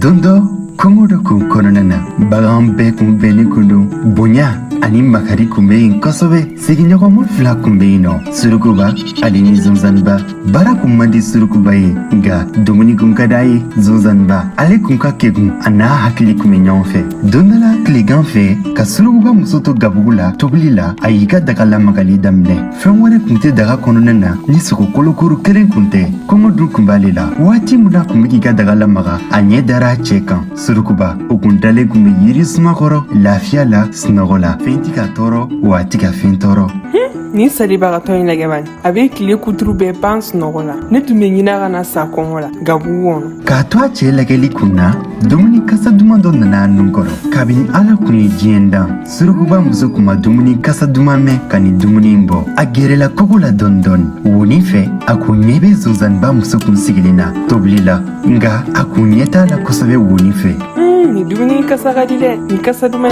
Dondo kongodo kun kɔnɔna na bagan bɛɛ kun bɛnnen kun don bonya ani makari kun bɛ yen kosɛbɛ. Sigiɲɔgɔnma fila kun bɛ yen nɔ, Surukuba ale ni Zonzaniba. Baara kun man di Surukuba ye, nka dumuni kun ka d'a ye Zonzaniba. Ale kun ka kegun a n'a hakili kun bɛ ɲɔgɔn fɛ. Don dɔ la tilegan fɛ ka Surukuba muso to gabugu la tobili la, a y'i ka daga lamagali daminɛ. Fɛn wɛrɛ kun tɛ daga kɔnɔna na ni sogo kolokuru kelen kun tɛ. Kɔngɔ dun kun b'ale la. Waati min na kun bɛ k'i ka daga lamaga, a ɲɛ dara a cɛ kan. Surukuba o kun dalen kun bɛ yiri suma kɔrɔ, lafiya la, sunɔgɔ la. Fɛn ti ka tɔɔrɔ wa a ti ka fɛn tɔɔrɔ. Ni salibagatɔ in lagɛ bani, a bɛ tile kuturu bɛɛ ban sunɔgɔ la. Ne tun bɛ ɲinɛ ka na sa kɔngɔ la gabugu kɔnɔ. K'a to a cɛ lagɛli kun na, dumuni kasa duman dɔ nana a nun kɔrɔ. Kabini Ala kun ye diɲɛ dan, Surukuba muso kun ma dumuni kasa duman mɛn ka nin dumuni in bɔ. A gɛrɛla kogo la dɔɔni dɔɔni. Woni fɛ, a kun ɲɛ bɛ Zonzaniba muso kun sigilen na tobili la, nka a kun ɲɛ t'a la kosɛbɛ woni fɛ. Nin dumuni kasa ka di dɛ, nin kasa duman.